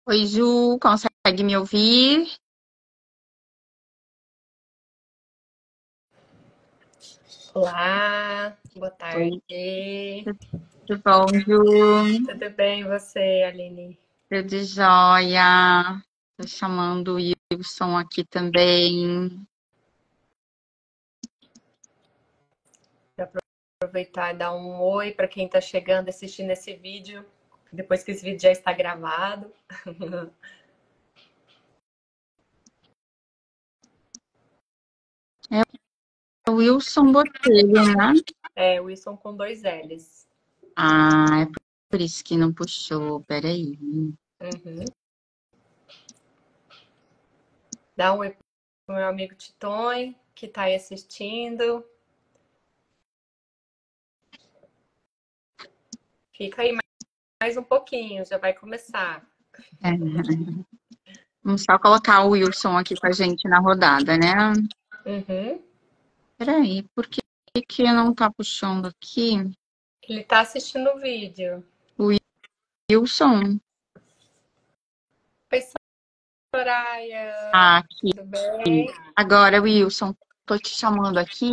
Oi, Ju, consegue me ouvir? Olá, boa Oi, tarde. tudo bom, Ju? Tudo bem, e você, Aline? Tudo jóia. Tô chamando o Wilson aqui também. Para aproveitar e dar um oi para quem está chegando assistindo esse vídeo, depois que esse vídeo já está gravado. É o Wilson Botelho, né? É, Wilson com dois L's. Ah, é por isso que não puxou. Peraí. Uhum. Dá um oi pro meu amigo Titon, que está aí assistindo. Fica aí mais um pouquinho, já vai começar. É, vamos só colocar o Wilson aqui com a gente na rodada, né? Uhum. Peraí, por que que não tá puxando aqui? Ele está assistindo o vídeo. O Wilson? Oi, Soraya, Ah, aqui. tudo bem? Agora, Wilson, tô te chamando aqui.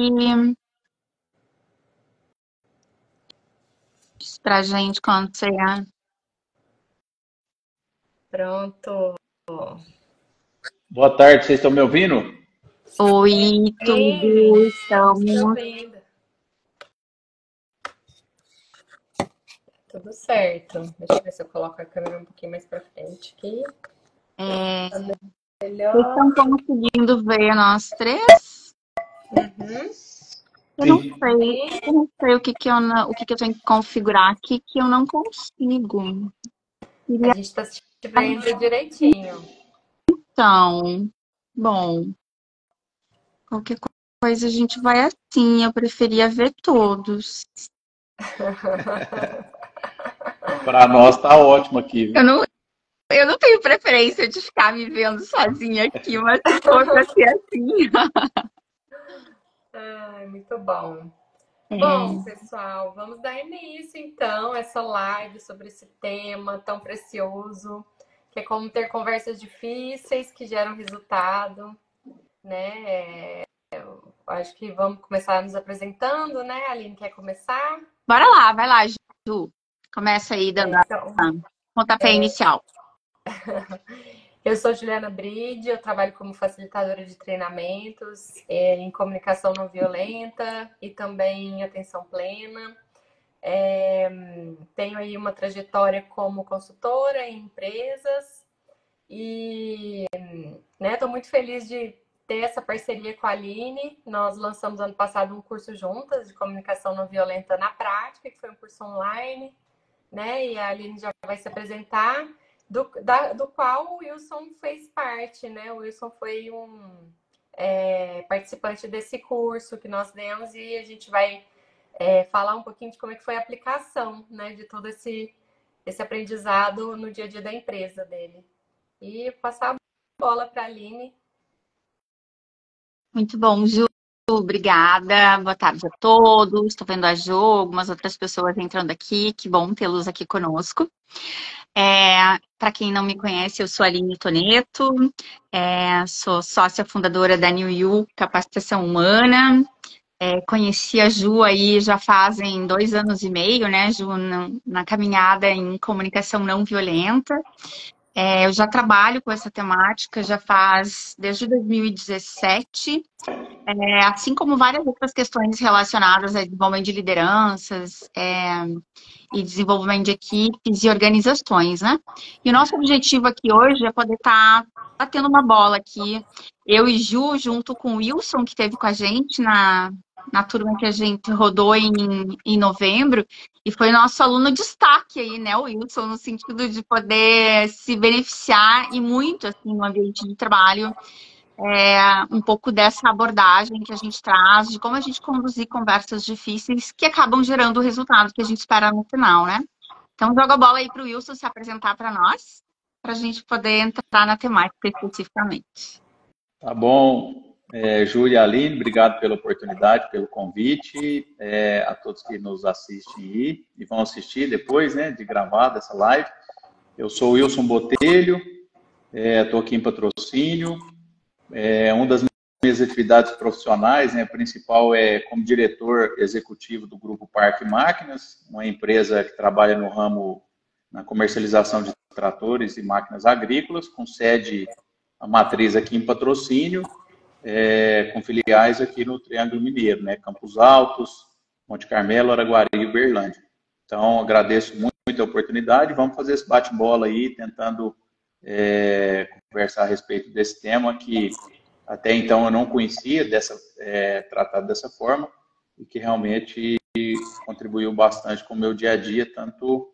Diz pra gente quando você. Pronto. Boa tarde, vocês estão me ouvindo? Oi, Bem, tudo, estamos te estamos. ouvindo. Tudo certo. Deixa eu ver se eu coloco a câmera um pouquinho mais pra frente aqui. É, Tá vocês melhor. estão conseguindo ver nós três? Uhum. Eu não Sim. sei, Sim. eu não sei o que que eu tenho que configurar aqui que eu não consigo. A Queria gente tá te vendo direitinho. então, bom, qualquer coisa a gente vai assim. Eu preferia ver todos. Para nós tá ótimo aqui, Eu viu? não, eu não tenho preferência de ficar me vendo sozinha aqui, mas se for pra ser assim. Ai, muito bom. Bom, É, pessoal, vamos dar início então a essa live sobre esse tema tão precioso, que é como ter conversas difíceis que geram resultado, né? Acho que vamos começar nos apresentando, né? A Aline quer começar? bora lá, vai lá, Ju. Começa aí dando a Então, pontapé inicial. eu sou Juliana Bride, eu trabalho como facilitadora de treinamentos em comunicação não violenta e também em atenção plena. Tenho aí uma trajetória como consultora em empresas e estou muito feliz de ter essa parceria com a Aline. Nós lançamos ano passado um curso juntas de comunicação não violenta na prática, que foi um curso online, né? E a Aline já vai se apresentar, do qual o Wilson fez parte, né? O Wilson foi um participante desse curso que nós demos e a gente vai falar um pouquinho de como é que foi a aplicação, né? De todo esse aprendizado no dia a dia da empresa dele. E passar a bola para a Aline. Muito bom, Ju. Obrigada. Boa tarde a todos. Estou vendo a Ju, algumas outras pessoas entrando aqui. Que bom tê-los aqui conosco. Para quem não me conhece, eu sou a Aline Toneto, sou sócia fundadora da New You Capacitação Humana. Conheci a Ju aí já fazem 2 anos e meio, né, Ju, na caminhada em comunicação não violenta. Eu já trabalho com essa temática já faz desde 2017, assim como várias outras questões relacionadas a desenvolvimento de lideranças, e desenvolvimento de equipes e organizações, né? E o nosso objetivo aqui hoje é poder estar batendo uma bola aqui, eu e Ju, junto com o Wilson, que esteve com a gente na turma que a gente rodou em novembro, e foi nosso aluno destaque aí, né, o Wilson, no sentido de poder se beneficiar e muito, assim, no ambiente de trabalho, um pouco dessa abordagem que a gente traz, de como a gente conduzir conversas difíceis que acabam gerando o resultado que a gente espera no final, né? Então, joga a bola aí para o Wilson se apresentar para nós, para a gente poder entrar na temática especificamente. Tá bom. Júlia e Aline, obrigado pela oportunidade, pelo convite. A todos que nos assistem aí e vão assistir depois, né, de gravada essa live. Eu sou o Wilson Botelho, estou aqui em Patrocínio. Uma das minhas atividades profissionais, né, principal é como diretor executivo do Grupo Parque Máquinas, uma empresa que trabalha no ramo na comercialização de tratores e máquinas agrícolas, com sede, a matriz aqui em Patrocínio, com filiais aqui no Triângulo Mineiro, né, Campos Altos, Monte Carmelo, Araguari e Uberlândia. Então, agradeço muito a oportunidade. Vamos fazer esse bate-bola aí, tentando conversar a respeito desse tema que até então eu não conhecia, tratado dessa forma, e que realmente contribuiu bastante com o meu dia a dia, tanto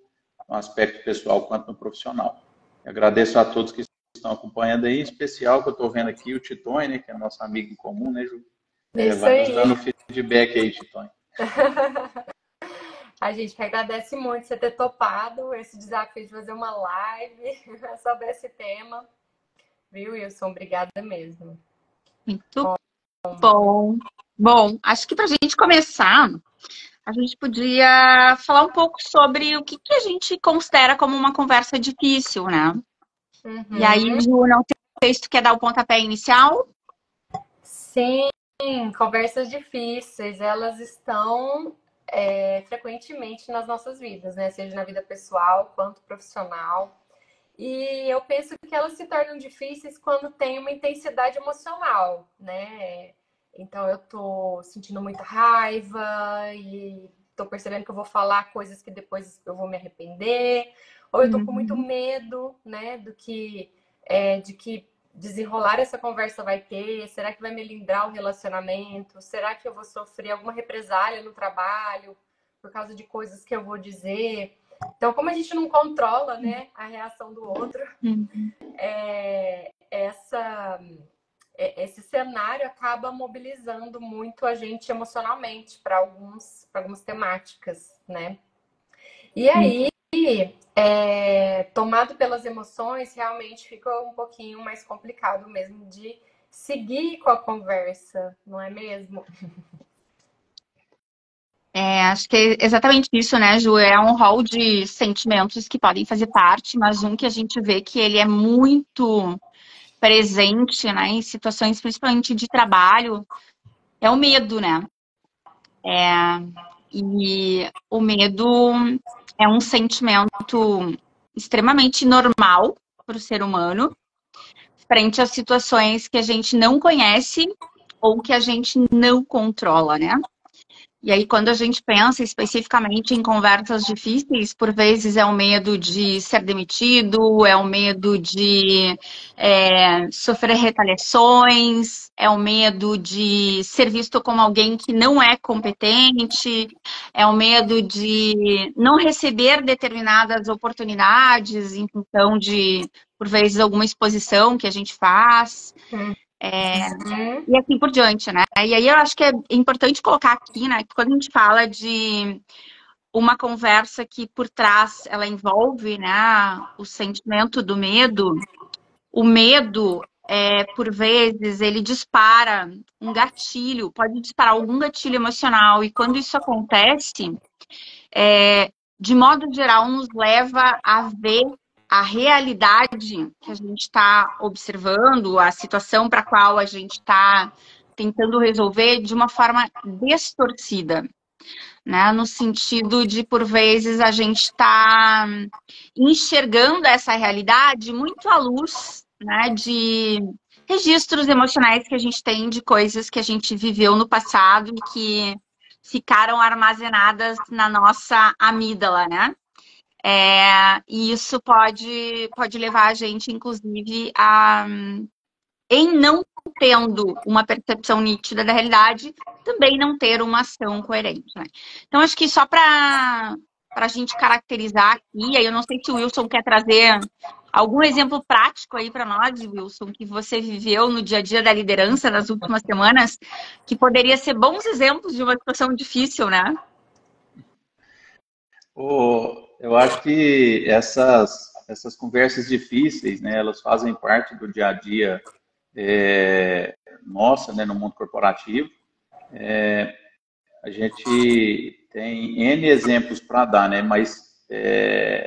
no aspecto pessoal quanto no profissional. Eu agradeço a todos que estão acompanhando aí, em especial que eu estou vendo aqui o Titões, né, que é nosso amigo em comum, né, Ju? Vai nos dando feedback aí, Titões. A gente que agradece muito você ter topado esse desafio de fazer uma live sobre esse tema. Viu, Wilson? Obrigada mesmo. Muito bom. Bom, acho que para a gente começar, a gente podia falar um pouco sobre o que a gente considera como uma conversa difícil, né? Uhum. E aí, Ju, não sei se tu quer dar o pontapé inicial? Sim, conversas difíceis, elas estão frequentemente nas nossas vidas, né? Seja na vida pessoal quanto profissional. E eu penso que elas se tornam difíceis quando tem uma intensidade emocional, né? Então eu tô sentindo muita raiva e tô percebendo que eu vou falar coisas que depois eu vou me arrepender, ou eu tô com muito medo, né, de que desenrolar essa conversa vai ter, será que vai melindrar o relacionamento? Será que eu vou sofrer alguma represália no trabalho por causa de coisas que eu vou dizer? Então, como a gente não controla, né, a reação do outro, esse cenário acaba mobilizando muito a gente emocionalmente para algumas temáticas, né? E aí, tomado pelas emoções, realmente fica um pouquinho mais complicado mesmo de seguir com a conversa, não é mesmo? Acho que é exatamente isso, né, Ju? É um rol de sentimentos que podem fazer parte, mas um que a gente vê que ele é muito presente, né, em situações principalmente de trabalho, é o medo, né? E o medo é um sentimento extremamente normal para o ser humano, frente a situações que a gente não conhece ou que a gente não controla, né? E aí, quando a gente pensa especificamente em conversas difíceis, por vezes é o medo de ser demitido, é o medo de sofrer retaliações, é o medo de ser visto como alguém que não é competente, é o medo de não receber determinadas oportunidades em função de, por vezes, alguma exposição que a gente faz. E assim por diante, né? E aí eu acho que é importante colocar aqui, né, que quando a gente fala de uma conversa que por trás ela envolve, né, o sentimento do medo, o medo, por vezes, ele dispara um gatilho, pode disparar algum gatilho emocional, e quando isso acontece, de modo geral, nos leva a ver a realidade que a gente está observando, a situação para a qual a gente está tentando resolver de uma forma distorcida, né? No sentido de, por vezes, a gente está enxergando essa realidade muito à luz, né, de registros emocionais que a gente tem de coisas que a gente viveu no passado e que ficaram armazenadas na nossa amígdala, né? E isso pode levar a gente, inclusive, em não tendo uma percepção nítida da realidade, também não ter uma ação coerente, né? Então, acho que só para a gente caracterizar aqui, aí eu não sei se o Wilson quer trazer algum exemplo prático aí para nós, Wilson, que você viveu no dia a dia da liderança nas últimas semanas, que poderia ser bons exemplos de uma situação difícil, né? Eu acho que essas conversas difíceis, né, elas fazem parte do dia a dia nossa, né, no mundo corporativo. A gente tem N exemplos para dar, né, mas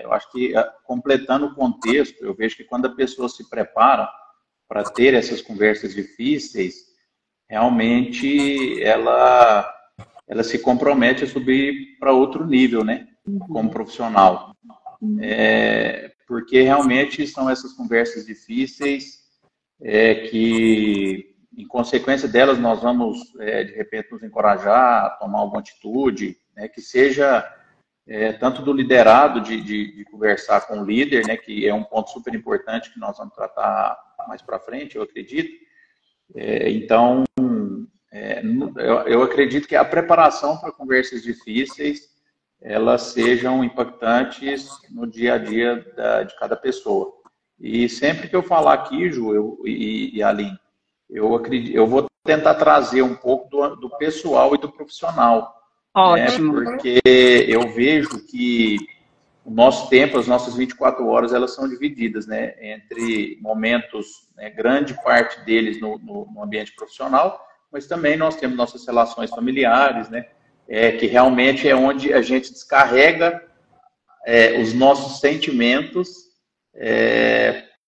eu acho que, completando o contexto, eu vejo que quando a pessoa se prepara para ter essas conversas difíceis, realmente ela se compromete a subir para outro nível, né, como profissional. Porque realmente são essas conversas difíceis que, em consequência delas, nós vamos, de repente, nos encorajar a tomar alguma atitude, né, que seja tanto do liderado, de conversar com o líder, né, que é um ponto super importante que nós vamos tratar mais para frente, eu acredito. Então, eu acredito que a preparação para conversas difíceis, elas sejam impactantes no dia a dia de cada pessoa. E sempre que eu falar aqui, Ju e Aline, eu vou tentar trazer um pouco do pessoal e do profissional. Ótimo. Né? Porque eu vejo que o nosso tempo, as nossas 24 horas, elas são divididas, né, entre momentos, né, grande parte deles no ambiente profissional, mas também nós temos nossas relações familiares, né, que realmente é onde a gente descarrega os nossos sentimentos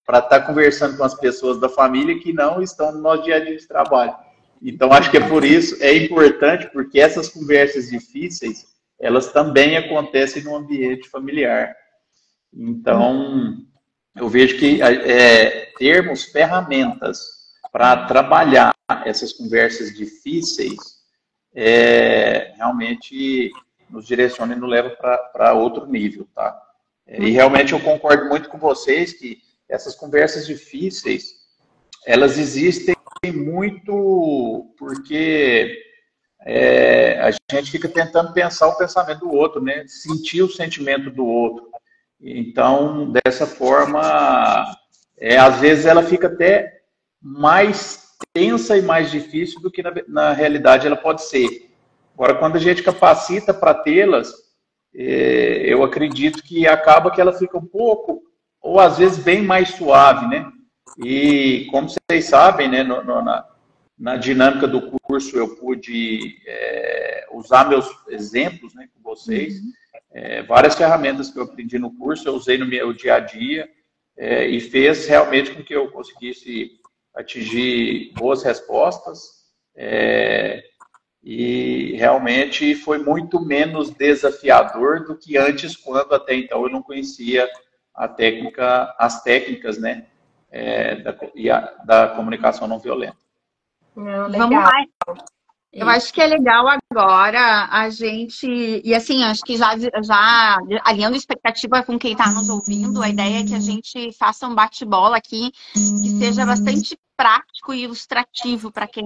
para estar conversando com as pessoas da família que não estão no nosso dia a dia de trabalho. Então, acho que por isso é importante, porque essas conversas difíceis, elas também acontecem no ambiente familiar. Então, eu vejo que termos ferramentas para trabalhar essas conversas difíceis realmente nos direciona e nos leva para outro nível, tá? E realmente eu concordo muito com vocês que essas conversas difíceis, elas existem muito porque a gente fica tentando pensar o pensamento do outro, né? Sentir o sentimento do outro. Então, dessa forma, às vezes ela fica até mais tensa e mais difícil do que na realidade ela pode ser. Agora, quando a gente capacita para tê-las, eu acredito que acaba que ela fica um pouco, ou às vezes bem mais suave, né? E como vocês sabem, né, na dinâmica do curso eu pude usar meus exemplos, né, com vocês, várias ferramentas que eu aprendi no curso, eu usei no meu dia a dia e fez realmente com que eu conseguisse atingir boas respostas e realmente foi muito menos desafiador do que antes, quando até então eu não conhecia as técnicas, né, da comunicação não violenta. Vamos lá. Eu acho que é legal agora a gente... E assim, acho que já alinhando expectativa com quem está nos ouvindo, a ideia é que a gente faça um bate-bola aqui que seja bastante prático e ilustrativo para quem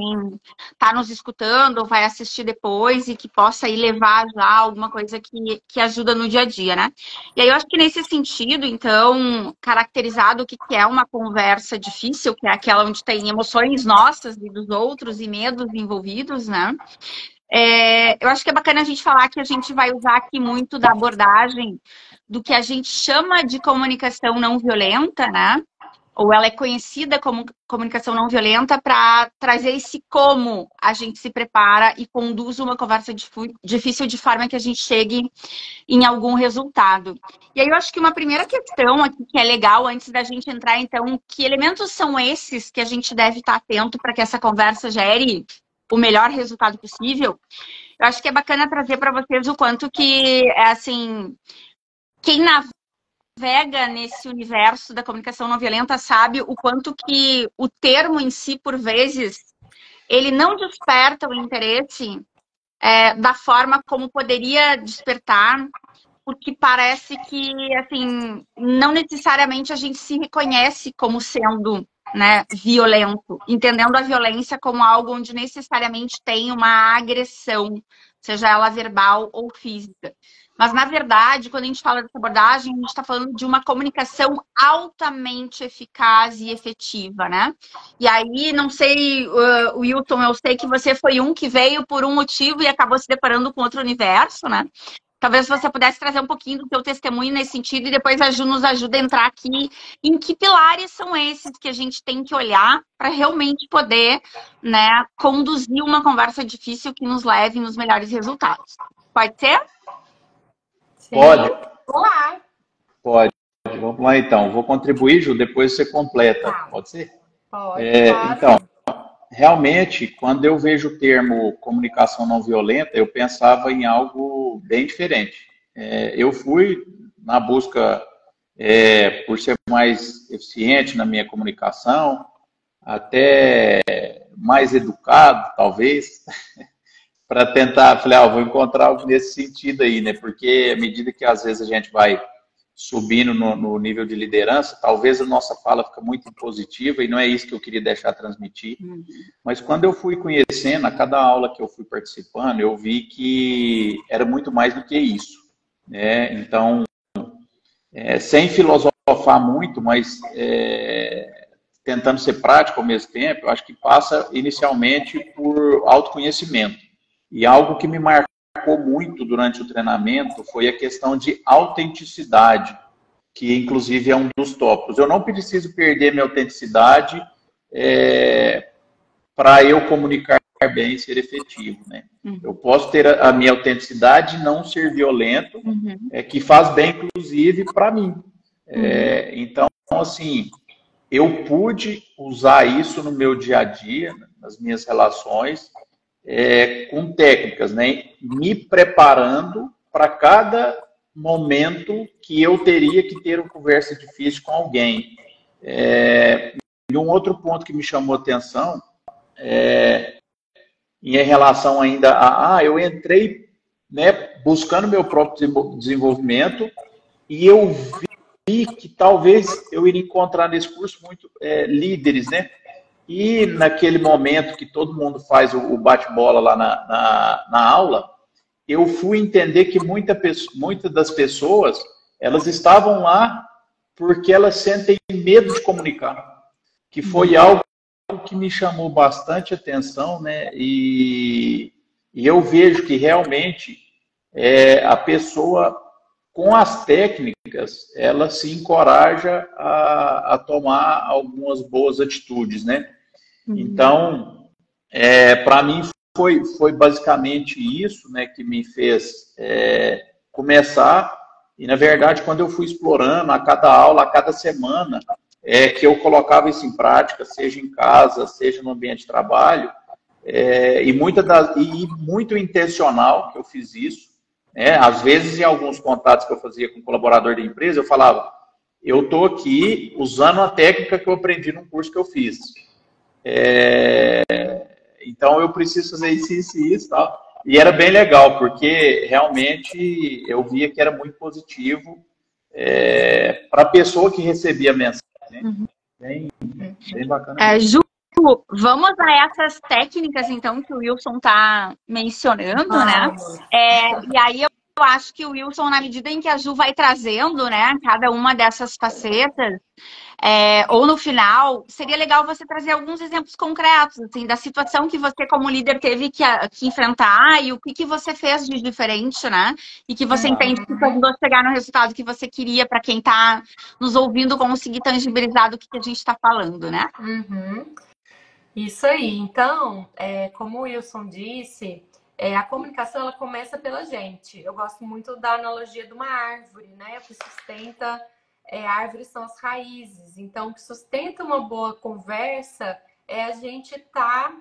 está nos escutando ou vai assistir depois e que possa aí levar já alguma coisa que ajuda no dia a dia, né? E aí eu acho que nesse sentido, então, caracterizado o que é uma conversa difícil, que é aquela onde tem emoções nossas e dos outros e medos envolvidos, né? Eu acho que é bacana a gente falar que a gente vai usar aqui muito da abordagem do que a gente chama de comunicação não violenta, né? Ou ela é conhecida como comunicação não violenta, para trazer esse como a gente se prepara e conduz uma conversa difícil de forma que a gente chegue em algum resultado. E aí eu acho que uma primeira questão aqui que é legal, antes da gente entrar, então, que elementos são esses que a gente deve estar atento para que essa conversa gere o melhor resultado possível? Eu acho que é bacana trazer para vocês o quanto que, assim, quem navega nesse universo da comunicação não violenta sabe o quanto que o termo em si, por vezes, ele não desperta o interesse da forma como poderia despertar, porque parece que, assim, não necessariamente a gente se reconhece como sendo, né, violento, entendendo a violência como algo onde necessariamente tem uma agressão, seja ela verbal ou física. Mas, na verdade, quando a gente fala dessa abordagem, a gente está falando de uma comunicação altamente eficaz e efetiva, né? E aí, não sei, Wilton, eu sei que você foi um que veio por um motivo e acabou se deparando com outro universo, né? Talvez você pudesse trazer um pouquinho do teu testemunho nesse sentido e depois a Ju nos ajuda a entrar aqui em que pilares são esses que a gente tem que olhar para realmente poder, né, conduzir uma conversa difícil que nos leve nos melhores resultados. Pode ser? Pode. Olá! Pode. Vamos lá, então. Vou contribuir, Ju, depois você completa. Tá. Pode ser? Pode, Então, claro. realmente, quando eu vejo o termo comunicação não violenta, eu pensava em algo bem diferente. Eu fui na busca por ser mais eficiente na minha comunicação, até mais educado, talvez, para tentar, falei, vou encontrar algo nesse sentido aí, né? Porque à medida que às vezes a gente vai subindo no nível de liderança, talvez a nossa fala fica muito impositiva e não é isso que eu queria deixar transmitir. Mas quando eu fui conhecendo, a cada aula que eu fui participando, eu vi que era muito mais do que isso, né? Então, sem filosofar muito, mas tentando ser prático ao mesmo tempo, eu acho que passa inicialmente por autoconhecimento. E algo que me marcou muito durante o treinamento foi a questão de autenticidade, que inclusive é um dos tópicos. Eu não preciso perder minha autenticidade para eu comunicar bem e ser efetivo, né? Eu posso ter a minha autenticidade e não ser violento, que faz bem, inclusive, para mim. Então, assim, eu pude usar isso no meu dia a dia, nas minhas relações, com técnicas, né? Me preparando para cada momento que eu teria que ter uma conversa difícil com alguém. E um outro ponto que me chamou a atenção em relação ainda eu entrei, né, buscando meu próprio desenvolvimento e eu vi que talvez eu iria encontrar nesse curso muito líderes, né? E naquele momento que todo mundo faz o bate-bola lá na aula, eu fui entender que muitas das pessoas, elas estavam lá porque elas sentem medo de comunicar, que foi algo que me chamou bastante atenção, né? E eu vejo que realmente a pessoa, com as técnicas, ela se encoraja a tomar algumas boas atitudes, né? Então, para mim foi basicamente isso, né, que me fez começar. E, na verdade, quando eu fui explorando a cada aula, a cada semana, que eu colocava isso em prática, seja em casa, seja no ambiente de trabalho, e muito intencional que eu fiz isso. Às vezes, em alguns contatos que eu fazia com colaborador da empresa, eu falava, eu estou aqui usando a técnica que eu aprendi num curso que eu fiz. Então eu preciso fazer isso e isso, tal. E era bem legal, porque realmente eu via que era muito positivo para a pessoa que recebia a mensagem. Né? Bem bacana. Ju, vamos a essas técnicas, então, que o Wilson está mencionando, né? E aí eu acho que o Wilson, na medida em que a Ju vai trazendo, né, cada uma dessas facetas, ou no final, seria legal você trazer alguns exemplos concretos, assim, da situação que você, como líder, teve que enfrentar e o que você fez de diferente, né? E que você entende que ajudou a chegar no resultado que você queria para quem está nos ouvindo conseguir tangibilizar do que a gente está falando, né? Isso aí. Então, como o Wilson disse, a comunicação ela começa pela gente. Eu gosto muito da analogia de uma árvore, né? O que sustenta árvores são as raízes. Então, o que sustenta uma boa conversa é a gente estar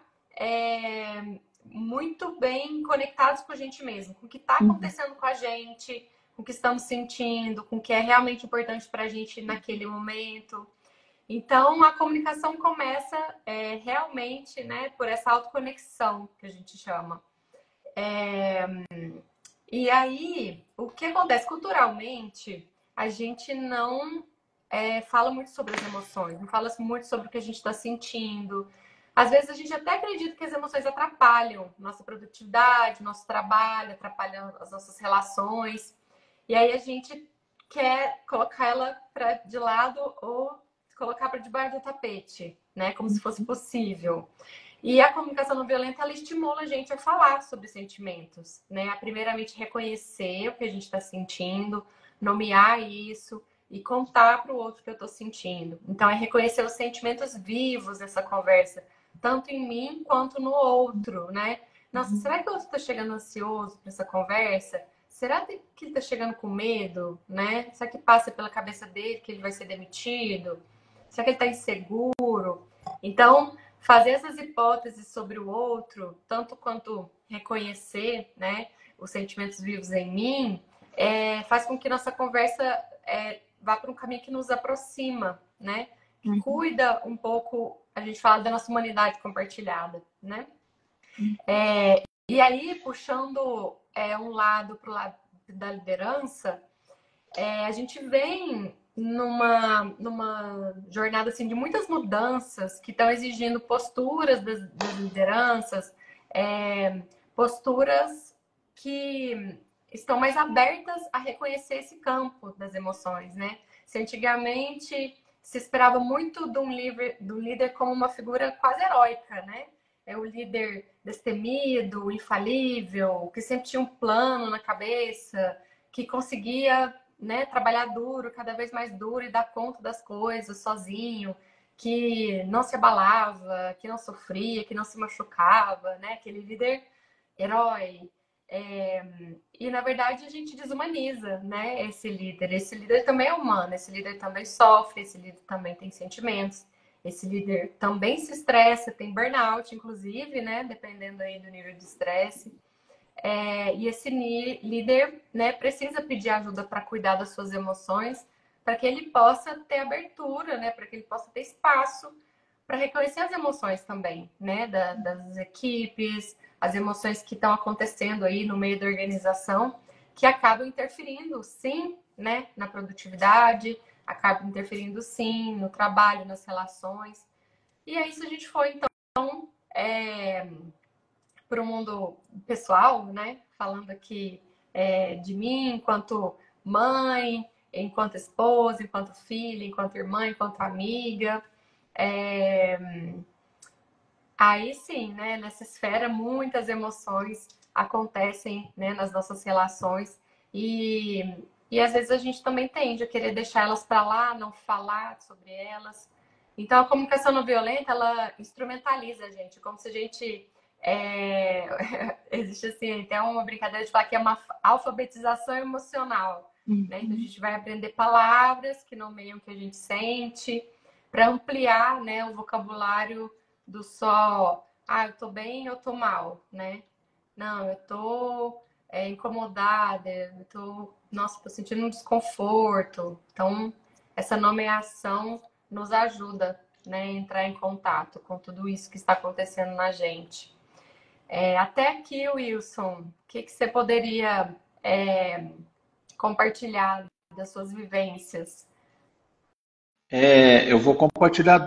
muito bem conectados com a gente mesmo, com o que está acontecendo com a gente, com o que estamos sentindo, com o que é realmente importante para a gente naquele momento. Então, a comunicação começa realmente, né, por essa autoconexão que a gente chama. E aí, o que acontece? Culturalmente, a gente não fala muito sobre as emoções, não fala muito sobre o que a gente está sentindo. Às vezes, a gente até acredita que as emoções atrapalham nossa produtividade, nosso trabalho, atrapalham as nossas relações. E aí, a gente quer colocar ela de lado ou colocar para debaixo do tapete, né? Como se fosse possível. E a comunicação não violenta, ela estimula a gente a falar sobre sentimentos, né? A primeiramente reconhecer o que a gente está sentindo, nomear isso e contar para o outro o que eu estou sentindo. Então, é reconhecer os sentimentos vivos dessa conversa, tanto em mim quanto no outro, né? Nossa, será que o outro está chegando ansioso para essa conversa? será que ele está chegando com medo, né? Será que passa pela cabeça dele que ele vai ser demitido? Será que ele está inseguro? Então, fazer essas hipóteses sobre o outro, tanto quanto reconhecer, né, os sentimentos vivos em mim, faz com que nossa conversa vá para um caminho que nos aproxima, né? Que cuida um pouco, a gente fala da nossa humanidade compartilhada, né? E aí, puxando um lado para o lado da liderança, a gente vem numa jornada assim, de muitas mudanças que estão exigindo posturas das lideranças, posturas que estão mais abertas a reconhecer esse campo das emoções, né? Se antigamente se esperava muito do líder como uma figura quase heróica, né? É o líder destemido, infalível, que sempre tinha um plano na cabeça, que conseguia, né, trabalhar duro, cada vez mais duro e dar conta das coisas sozinho, que não se abalava, que não sofria, que não se machucava, né? Aquele líder herói. E, na verdade, a gente desumaniza, né, esse líder. Esse líder também é humano, esse líder também sofre, esse líder também tem sentimentos. Esse líder também se estressa, tem burnout, inclusive, né? Dependendo aí do nível de estresse. E esse líder, né, precisa pedir ajuda para cuidar das suas emoções, para que ele possa ter abertura, né? Para que ele possa ter espaço para reconhecer as emoções também, né? Das equipes, as emoções que estão acontecendo aí no meio da organização, que acabam interferindo, sim, né, na produtividade, acaba interferindo sim no trabalho, nas relações. E aí, se a gente for, então, para o mundo pessoal, né? Falando aqui de mim, enquanto mãe, enquanto esposa, enquanto filha, enquanto irmã, enquanto amiga. Aí sim, né? Nessa esfera, muitas emoções acontecem, né, nas nossas relações. E às vezes a gente também tende a querer deixar elas para lá, não falar sobre elas. Então, a comunicação não violenta, ela instrumentaliza a gente, como se a gente... existe assim, até uma brincadeira de falar que é uma alfabetização emocional. Né? Então, a gente vai aprender palavras que nomeiam o que a gente sente, para ampliar, né, o vocabulário do só, eu tô bem, eu tô mal, né? Não, eu tô incomodada, nossa, tô sentindo um desconforto. Então, essa nomeação nos ajuda, né, a entrar em contato com tudo isso que está acontecendo na gente. Até aqui, Wilson, o que você poderia compartilhar das suas vivências? Eu vou compartilhar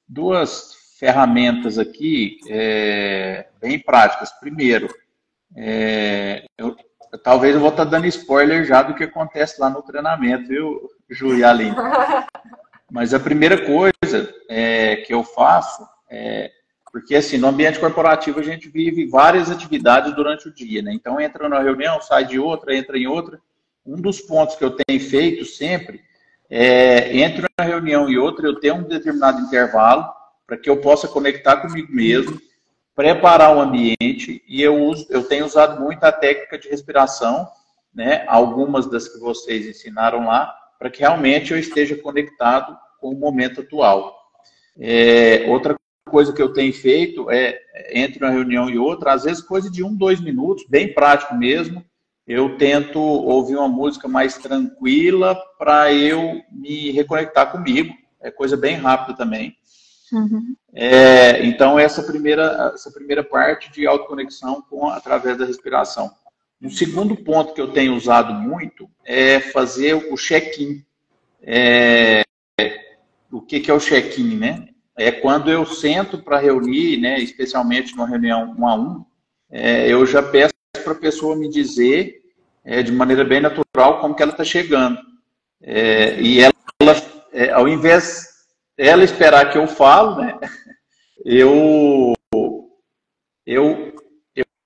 duas ferramentas aqui bem práticas. Primeiro, talvez eu vou estar dando spoiler já do que acontece lá no treinamento, viu, Ju e Aline? Mas a primeira coisa que eu faço porque assim, no ambiente corporativo a gente vive várias atividades durante o dia, né? Então entra numa reunião, sai de outra, entra em outra. Um dos pontos que eu tenho feito sempre entre uma reunião e outra, eu tenho um determinado intervalo para que eu possa conectar comigo mesmo, preparar o ambiente, e eu tenho usado muito a técnica de respiração, né? Algumas das que vocês ensinaram lá, para que realmente eu esteja conectado com o momento atual. Outra coisa que eu tenho feito entre uma reunião e outra, às vezes coisa de 1, 2 minutos, bem prático mesmo, eu tento ouvir uma música mais tranquila para eu me reconectar comigo. É coisa bem rápida também. Uhum. Então, essa primeira parte de autoconexão através da respiração. Um segundo ponto que eu tenho usado muito é fazer o check-in. O que é o check-in, né? É quando eu sento para reunir, né, especialmente numa reunião 1 a 1, eu já peço para a pessoa me dizer, de maneira bem natural, como que ela está chegando. E ela, ao invés dela esperar que eu falo, né, eu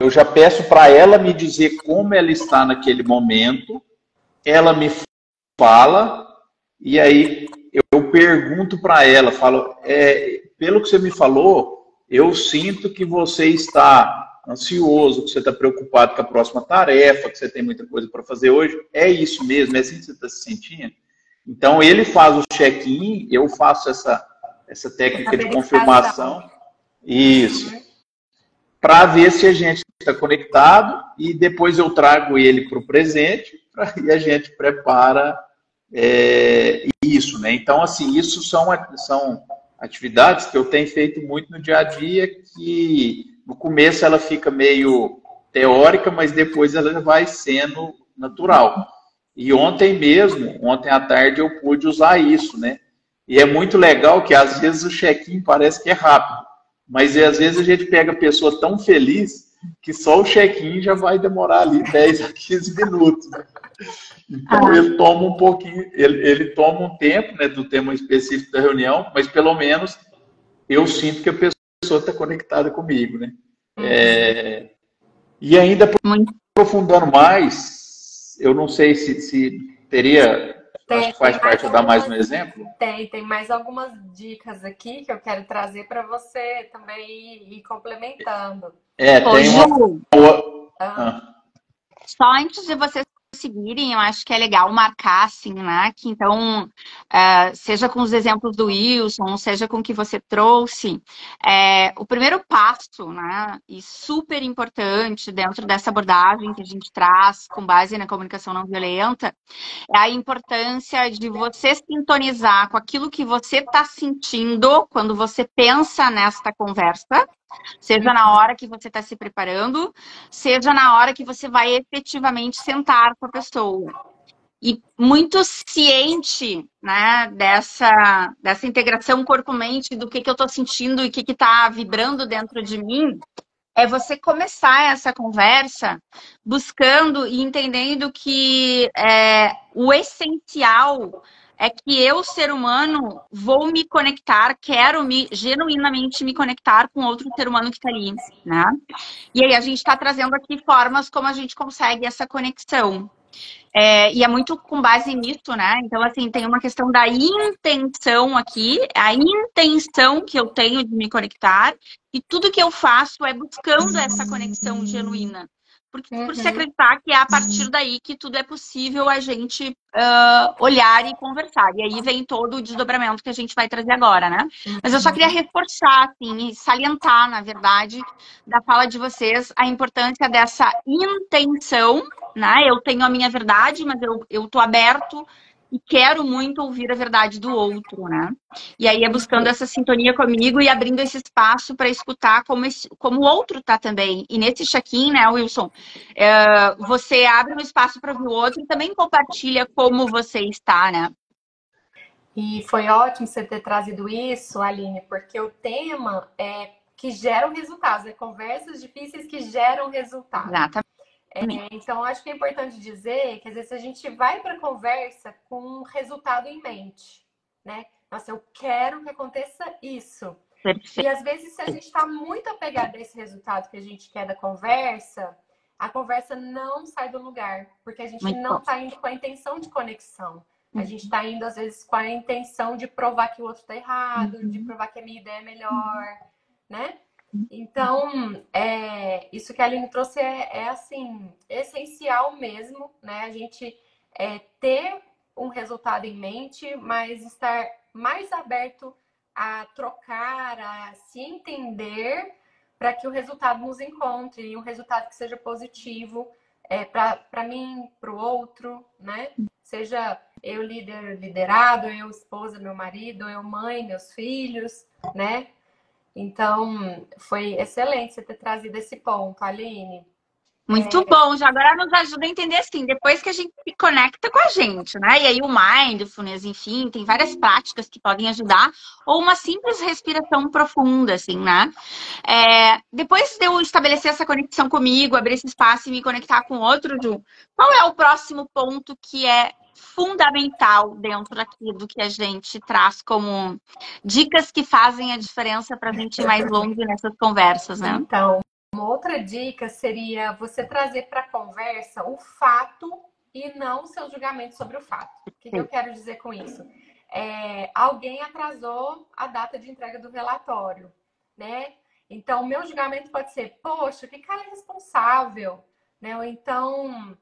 já peço para ela me dizer como ela está naquele momento, ela me fala, e aí eu pergunto para ela, falo, pelo que você me falou, eu sinto que você está ansioso, que você está preocupado com a próxima tarefa, que você tem muita coisa para fazer hoje. É isso mesmo, é assim que você está se sentindo? Então, ele faz o check-in, eu faço essa técnica de confirmação. Isso. Para ver se a gente está conectado e depois eu trago ele para o presente e a gente prepara isso, né? Então, assim, isso são atividades que eu tenho feito muito no dia a dia, que no começo ela fica meio teórica, mas depois ela vai sendo natural. E ontem à tarde, eu pude usar isso, né? E é muito legal que às vezes o check-in parece que é rápido, mas às vezes a gente pega a pessoa tão feliz que só o check-in já vai demorar ali 10 a 15 minutos. Né? Então ele toma um pouquinho, ele toma um tempo, né, do tema específico da reunião, mas pelo menos eu sinto que a pessoa está conectada comigo, né? E ainda aprofundando mais, eu não sei se teria, acho que faz parte eu dar mais um exemplo. Tem mais algumas dicas aqui que eu quero trazer para você também ir complementando. Tem uma... Só antes de vocês seguirem, eu acho que é legal marcar, assim, né? Que então, seja com os exemplos do Wilson, seja com o que você trouxe, o primeiro passo, né? E super importante dentro dessa abordagem que a gente traz com base na comunicação não violenta, é a importância de você sintonizar com aquilo que você está sentindo quando você pensa nesta conversa. Seja na hora que você está se preparando, seja na hora que você vai efetivamente sentar com a pessoa. E muito ciente, né, dessa integração corpo-mente, do que eu estou sentindo e o que está vibrando dentro de mim, é você começar essa conversa buscando e entendendo que o essencial é que eu, ser humano, vou me conectar, genuinamente me conectar com outro ser humano que está ali, né? E aí a gente está trazendo aqui formas como a gente consegue essa conexão. E é muito com base nisso, né? Então, assim, tem uma questão da intenção aqui, a intenção que eu tenho de me conectar, e tudo que eu faço é buscando essa conexão genuína. Por se acreditar que é a partir daí que tudo é possível a gente olhar e conversar. E aí vem todo o desdobramento que a gente vai trazer agora, né? Mas eu só queria reforçar, assim, e salientar, na verdade, da fala de vocês, a importância dessa intenção, né? Eu tenho a minha verdade, mas eu tô aberto e quero muito ouvir a verdade do outro, né? E aí é buscando essa sintonia comigo e abrindo esse espaço para escutar como o outro tá também. E nesse check-in, né, Wilson, você abre um espaço para o outro e também compartilha como você está, né? E foi ótimo você ter trazido isso, Aline, porque o tema é que geram resultados, conversas difíceis que geram resultados. Exatamente. Então, acho que é importante dizer que às vezes a gente vai para a conversa com um resultado em mente, né? Nossa, eu quero que aconteça isso. Perfeito. E às vezes, se a gente está muito apegado a esse resultado que a gente quer da conversa, a conversa não sai do lugar, porque a gente não está indo com a intenção de conexão. A gente está indo, às vezes, com a intenção de provar que o outro está errado, de provar que a minha ideia é melhor, né? Então, isso que a Aline trouxe assim, essencial mesmo, né? A gente ter um resultado em mente, mas estar mais aberto a trocar, a se entender para que o resultado nos encontre e um resultado que seja positivo para mim, para o outro, né? Seja eu líder, liderado, eu esposa, meu marido, eu mãe, meus filhos, né? Então, foi excelente você ter trazido esse ponto, Aline. Muito bom, já agora nos ajuda a entender assim, depois que a gente se conecta com a gente, né? E aí o mindfulness, enfim, tem várias práticas que podem ajudar, ou uma simples respiração profunda, assim, né? Depois de eu estabelecer essa conexão comigo, abrir esse espaço e me conectar com outro, Ju, qual é o próximo ponto que é fundamental dentro aqui do que a gente traz como dicas que fazem a diferença para a gente ir mais longe nessas conversas, né? Então, uma outra dica seria você trazer para a conversa o fato e não o seu julgamento sobre o fato. O que eu quero dizer com isso? Alguém atrasou a data de entrega do relatório, né? Então, o meu julgamento pode ser, poxa, que cara irresponsável, né? Ou então,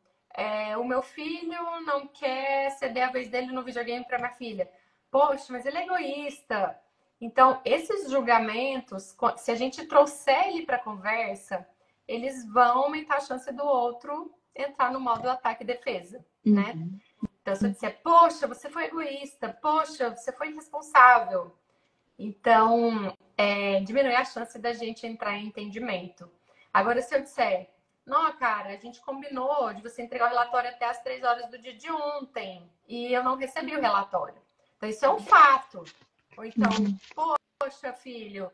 o meu filho não quer ceder a vez dele no videogame para minha filha. Poxa, mas ele é egoísta. Então, esses julgamentos, se a gente trouxer ele para a conversa, eles vão aumentar a chance do outro entrar no modo ataque e defesa, né? Então, se eu disser, poxa, você foi egoísta, poxa, você foi irresponsável. Então, diminui a chance da gente entrar em entendimento. Agora, se eu disser, não, cara, a gente combinou de você entregar o relatório até as 3 horas do dia de ontem e eu não recebi o relatório. Então, isso é um fato. Ou então, poxa, filho,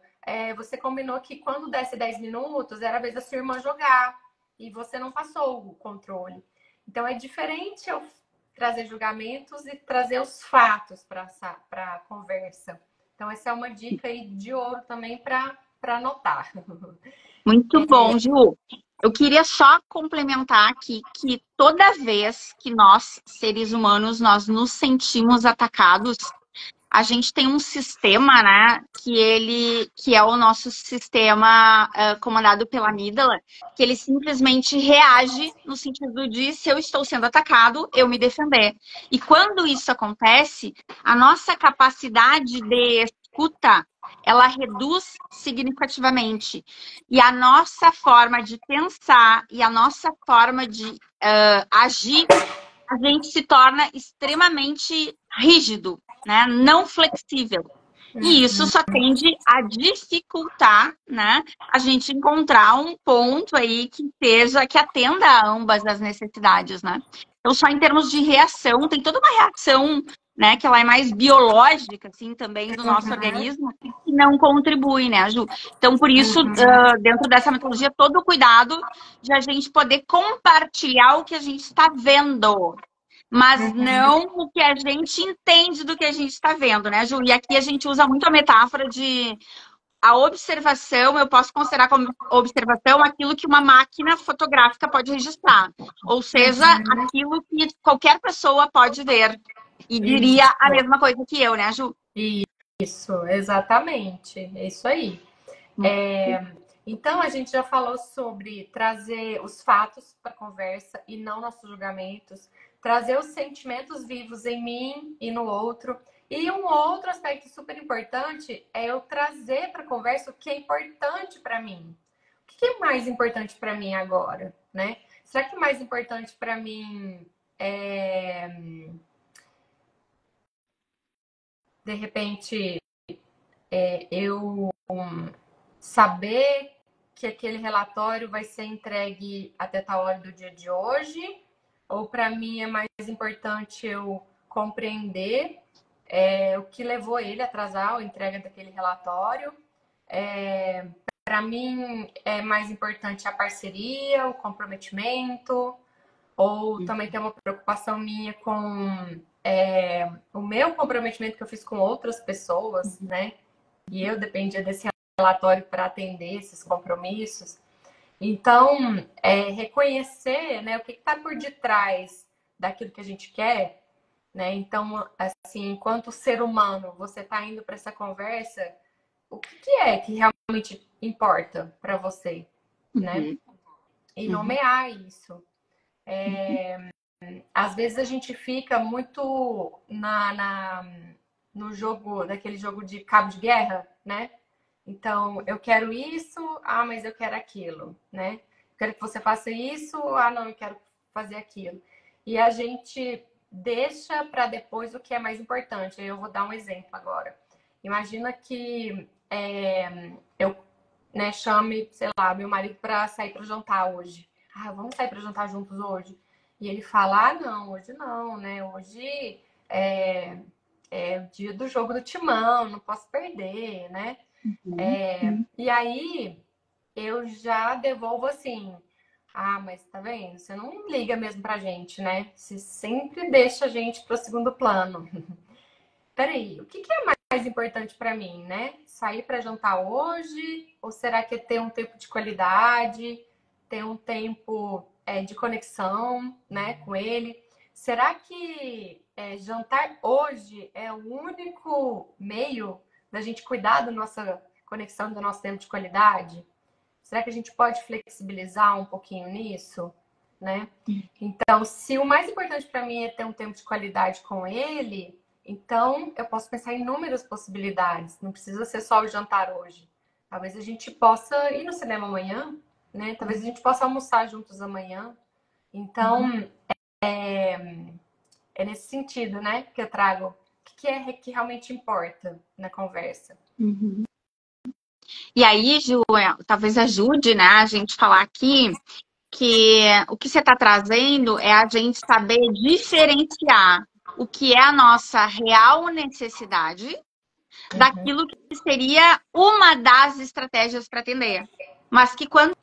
você combinou que quando desse 10 minutos era a vez da sua irmã jogar e você não passou o controle. Então, é diferente eu trazer julgamentos e trazer os fatos para a conversa. Então, essa é uma dica aí de ouro também para anotar. Muito bom, Ju. Eu queria só complementar aqui que toda vez que nós, seres humanos, nós nos sentimos atacados, a gente tem um sistema, né, que é o nosso sistema comandado pela amígdala, que ele simplesmente reage no sentido de, se eu estou sendo atacado, eu me defender. E quando isso acontece, a nossa capacidade de escuta, ela reduz significativamente. E a nossa forma de pensar e a nossa forma de agir, a gente se torna extremamente rígido, né? Não flexível. E isso só tende a dificultar, né, a gente encontrar um ponto aí que atenda a ambas as necessidades, né? Então, só em termos de reação, tem toda uma reação, né, que ela é mais biológica, assim, também do nosso organismo, que não contribui, né, Ju? Então, por isso, dentro dessa metodologia, todo o cuidado de a gente poder compartilhar o que a gente está vendo, mas não o que a gente entende do que a gente está vendo, né, Ju? E aqui a gente usa muito a metáfora de a observação, eu posso considerar como observação aquilo que uma máquina fotográfica pode registrar. Ou seja, aquilo que qualquer pessoa pode ver. E diria a mesma coisa que eu, né, Ju? Isso, exatamente. É isso aí. Então, a gente já falou sobre trazer os fatos para a conversa e não nossos julgamentos, trazer os sentimentos vivos em mim e no outro. E um outro aspecto super importante é eu trazer para a conversa o que é importante para mim. O que é mais importante para mim agora, né? Será que mais importante para mim é, de repente, eu saber que aquele relatório vai ser entregue até tal hora do dia de hoje? Ou para mim é mais importante eu compreender o que levou ele a atrasar a entrega daquele relatório? Para mim é mais importante a parceria, o comprometimento, ou também tem uma preocupação minha com o meu comprometimento que eu fiz com outras pessoas, né? E eu dependia desse relatório para atender esses compromissos. Então, reconhecer, né, o que está por detrás daquilo que a gente quer, né? Então, assim, enquanto ser humano, você está indo para essa conversa, o que é que realmente importa para você, né? E nomear isso. Às vezes a gente fica muito no jogo, daquele jogo de cabo de guerra, né? Então, eu quero isso, mas eu quero aquilo, né? Eu quero que você faça isso, não, eu quero fazer aquilo. E a gente deixa para depois o que é mais importante. Eu vou dar um exemplo agora. Imagina que eu chame, sei lá, meu marido para sair para jantar hoje. Vamos sair para jantar juntos hoje? E ele fala, não, hoje não, né? Hoje é o dia do jogo do Timão, não posso perder, né? E aí eu já devolvo assim, mas tá vendo? Você não liga mesmo pra gente, né? Você sempre deixa a gente pro segundo plano. Peraí, o que é mais importante para mim, né? Sair para jantar hoje? Ou será que é ter um tempo de qualidade? Ter um tempo de conexão, né, com ele? Será que jantar hoje é o único meio da gente cuidar da nossa conexão do nosso tempo de qualidade? Será que a gente pode flexibilizar um pouquinho nisso, né? Então, se o mais importante para mim é ter um tempo de qualidade com ele, então eu posso pensar em inúmeras possibilidades. Não precisa ser só o jantar hoje. Talvez a gente possa ir no cinema amanhã, né? Talvez a gente possa almoçar juntos amanhã. Então, é nesse sentido, né, que eu trago o que é que realmente importa na conversa. Uhum. E aí, Ju, talvez ajude, né, a gente falar aqui que o que você está trazendo é a gente saber diferenciar o que é a nossa real necessidade daquilo que seria uma das estratégias para atender. Mas que quando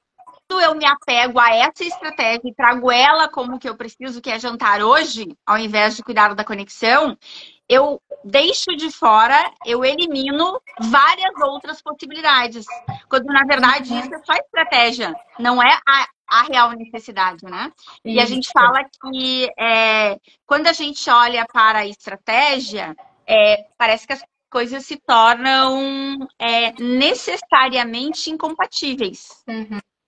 eu me apego a essa estratégia e trago ela como que eu preciso, que é jantar hoje, ao invés de cuidar da conexão, eu deixo de fora, eu elimino várias outras possibilidades. Quando, na verdade, isso é só estratégia, não é a real necessidade, né? E a gente fala que quando a gente olha para a estratégia, parece que as coisas se tornam necessariamente incompatíveis.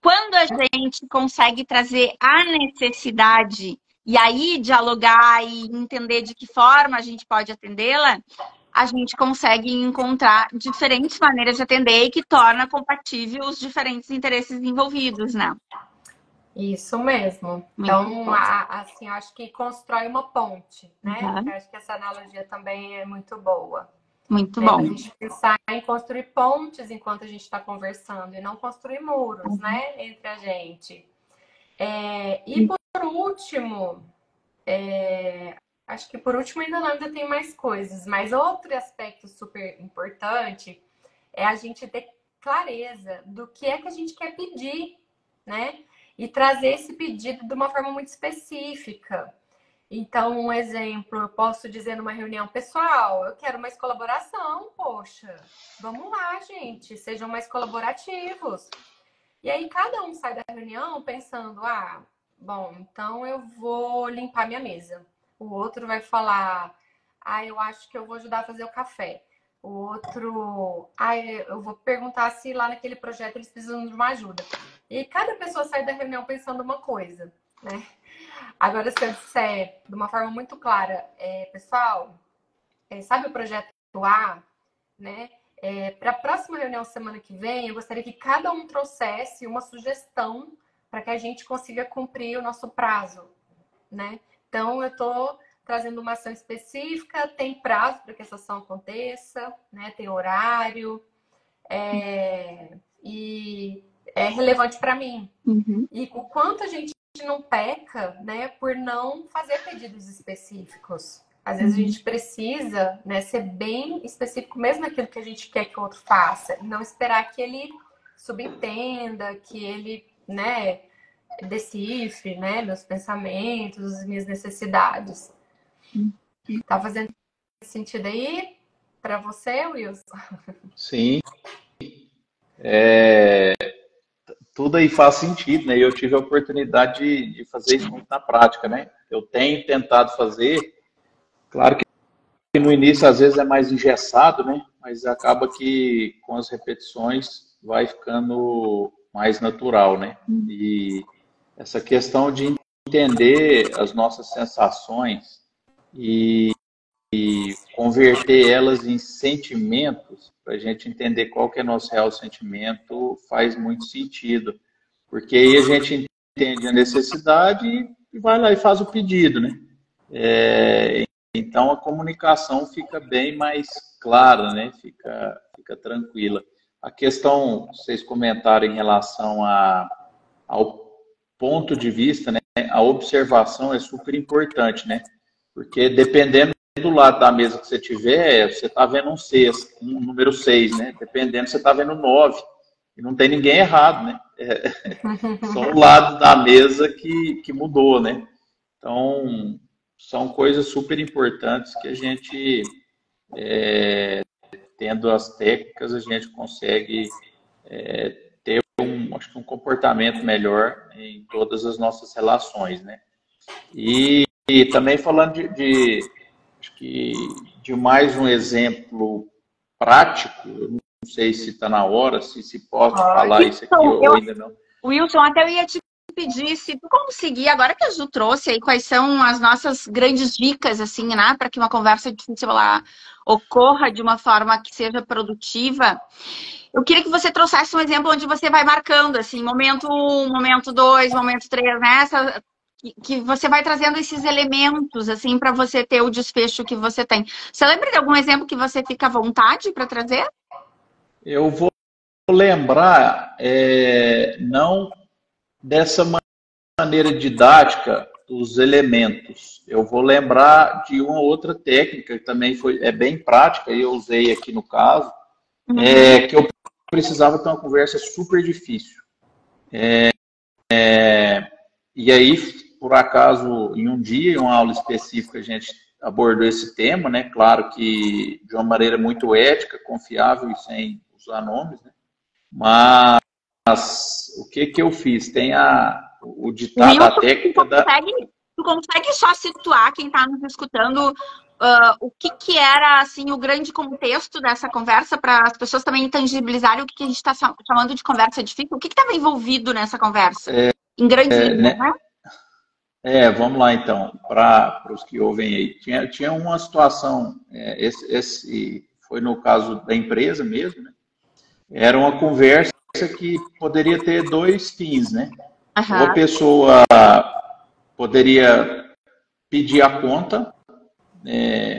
Quando a gente consegue trazer a necessidade e aí dialogar e entender de que forma a gente pode atendê-la, a gente consegue encontrar diferentes maneiras de atender e que torna compatível os diferentes interesses envolvidos, né? Isso mesmo. Então, assim, acho que constrói uma ponte, né? Eu acho que essa analogia também é muito boa. Muito bom. A gente pensar em construir pontes enquanto a gente está conversando e não construir muros, né, entre a gente. E por último, acho que por último ainda tem mais coisas, mas outro aspecto super importante é a gente ter clareza do que é que a gente quer pedir, né? E trazer esse pedido de uma forma muito específica. Então, um exemplo, eu posso dizer numa reunião pessoal, eu quero mais colaboração, poxa, vamos lá, gente, sejam mais colaborativos. E aí cada um sai da reunião pensando, bom, então eu vou limpar minha mesa. O outro vai falar, eu acho que eu vou ajudar a fazer o café. O outro, eu vou perguntar se lá naquele projeto eles precisam de uma ajuda. E cada pessoa sai da reunião pensando uma coisa, né? Agora, se eu disser de uma forma muito clara, pessoal, sabe o projeto A, né? Para a próxima reunião semana que vem, eu gostaria que cada um trouxesse uma sugestão para que a gente consiga cumprir o nosso prazo, né? Então, eu estou trazendo uma ação específica, tem prazo para que essa ação aconteça, né? Tem horário, e é relevante para mim. E o quanto a gente não peca, né, por não fazer pedidos específicos. Às vezes a gente precisa, né, ser bem específico mesmo naquilo que a gente quer que o outro faça. E não esperar que ele subentenda, que ele, né, decifre, né, meus pensamentos, as minhas necessidades. Tá fazendo sentido aí para você, Wilson? Sim. Tudo aí faz sentido, né? Eu tive a oportunidade de fazer isso muito na prática, né? Eu tenho tentado fazer, claro que no início às vezes é mais engessado, né? Mas acaba que com as repetições vai ficando mais natural, né? E essa questão de entender as nossas sensações e converter elas em sentimentos, para a gente entender qual que é nosso real sentimento, faz muito sentido. Porque aí a gente entende a necessidade e vai lá e faz o pedido, né? Então a comunicação fica bem mais clara, né? Fica tranquila. A questão, vocês comentaram em relação ao ponto de vista, né? A observação é super importante, né? Porque dependendo do lado da mesa que você tiver, você está vendo um número 6, né? Dependendo, você está vendo 9. E não tem ninguém errado, né? Só o lado da mesa que mudou, né? Então, são coisas super importantes que a gente, tendo as técnicas, a gente consegue ter acho que um comportamento melhor em todas as nossas relações, né? E também falando acho que de mais um exemplo prático, eu não sei se está na hora, se posso Pode. falar isso aqui ou ainda não. Wilson, até eu ia te pedir se tu conseguir, agora que a Ju trouxe aí, quais são as nossas grandes dicas, assim, né, para que uma conversa difícil ela ocorra de uma forma que seja produtiva. Eu queria que você trouxesse um exemplo onde você vai marcando, assim, momento 1, momento 2, momento 3, né? Que você vai trazendo esses elementos, assim, para você ter o desfecho que você tem. Você lembra de algum exemplo que você fica à vontade para trazer? Eu vou lembrar, não dessa maneira didática dos elementos. Eu vou lembrar de uma outra técnica que também é bem prática, e eu usei aqui no caso, que eu precisava ter uma conversa super difícil. E aí, por acaso, em um dia, em uma aula específica, a gente abordou esse tema, né? Claro que de uma maneira muito ética, confiável e sem usar nomes, né? Mas o que eu fiz? Tem o ditado, Wilson, a técnica tu consegue só situar quem está nos escutando o que era assim, o grande contexto dessa conversa para as pessoas também tangibilizarem o que a gente está chamando de conversa difícil? O que estava envolvido nessa conversa? Em grandes linhas, né? Vamos lá então, para os que ouvem aí. Tinha uma situação, esse foi no caso da empresa mesmo, né? Era uma conversa que poderia ter dois fins, né? Ou a pessoa poderia pedir a conta,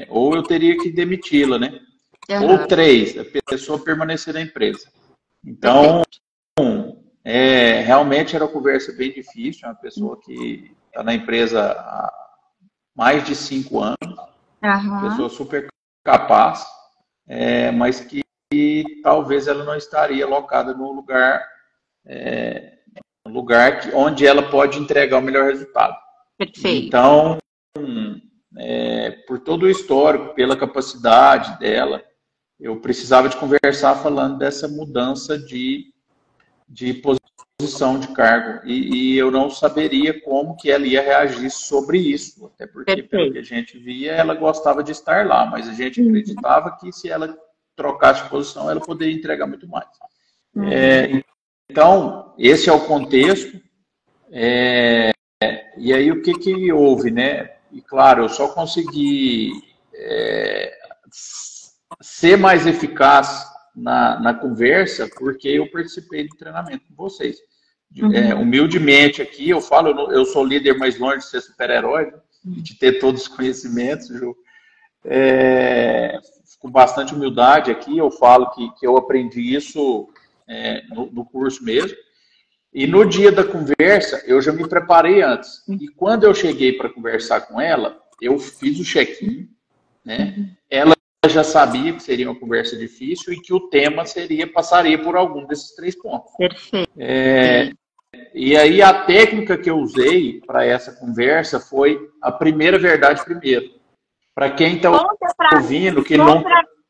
ou eu teria que demiti-la, né? Ou 3, a pessoa permanecer na empresa. Então, realmente era uma conversa bem difícil, uma pessoa que está na empresa há mais de 5 anos, pessoa super capaz, mas que talvez ela não estaria alocada no lugar, onde ela pode entregar o melhor resultado. Perfeito. Então, por todo o histórico, pela capacidade dela, eu precisava de conversar falando dessa mudança de posição de cargo. E eu não saberia como que ela ia reagir sobre isso. Até porque, pelo que a gente via, ela gostava de estar lá, mas a gente acreditava que se ela trocasse de posição, ela poderia entregar muito mais. Então, esse é o contexto. E aí, o que houve, né? E, claro, eu só consegui ser mais eficaz na conversa porque eu participei do treinamento com vocês. Humildemente aqui, eu falo, eu sou líder mais longe de ser super-herói, né? De ter todos os conhecimentos, Ju. Com bastante humildade aqui, eu falo que eu aprendi isso no curso mesmo. E no dia da conversa, eu já me preparei antes. E quando eu cheguei para conversar com ela, eu fiz o check-in, né? Ela já sabia que seria uma conversa difícil e que o tema passaria por algum desses 3 pontos. Perfeito. E aí a técnica que eu usei para essa conversa foi a primeira verdade primeiro. Para quem está ouvindo, que não...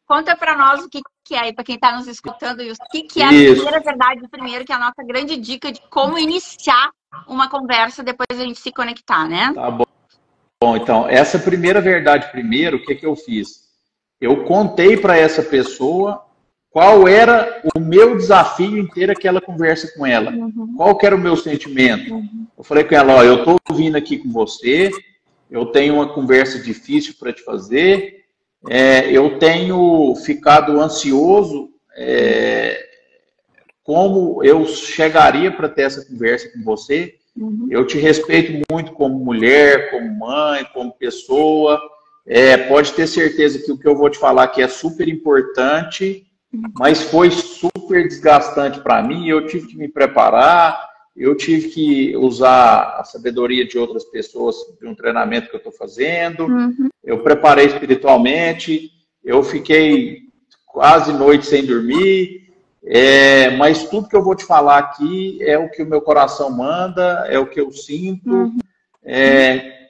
Conta para nós o que é, para quem está nos escutando, e o que é a primeira verdade primeiro, que é a nossa grande dica de como iniciar uma conversa depois a gente se conectar, né? Tá bom. Bom, então, essa primeira verdade primeiro, o que eu fiz? Eu contei para essa pessoa qual era o meu desafio em ter aquela conversa com ela. Qual que era o meu sentimento? Eu falei com ela, eu estou vindo aqui com você, eu tenho uma conversa difícil para te fazer, eu tenho ficado ansioso como eu chegaria para ter essa conversa com você. Eu te respeito muito como mulher, como mãe, como pessoa. Pode ter certeza que o que eu vou te falar aqui é super importante, mas foi super desgastante para mim. Eu tive que me preparar, eu tive que usar a sabedoria de outras pessoas de um treinamento que eu estou fazendo. Eu preparei espiritualmente, eu fiquei quase noite sem dormir, mas tudo que eu vou te falar aqui é o que o meu coração manda, é o que eu sinto,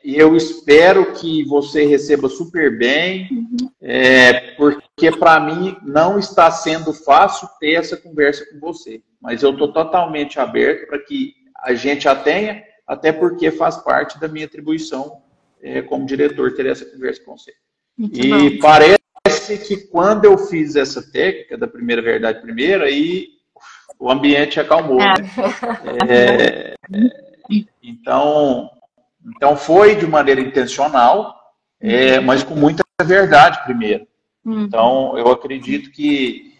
e eu espero que você receba super bem, porque para mim não está sendo fácil ter essa conversa com você, mas eu estou totalmente aberto para que a gente a tenha, até porque faz parte da minha atribuição como diretor ter essa conversa com você. E parece parece que quando eu fiz essa técnica da primeira verdade primeiro, aí o ambiente acalmou, né? Então foi de maneira intencional, mas com muita verdade primeiro. Então, eu acredito que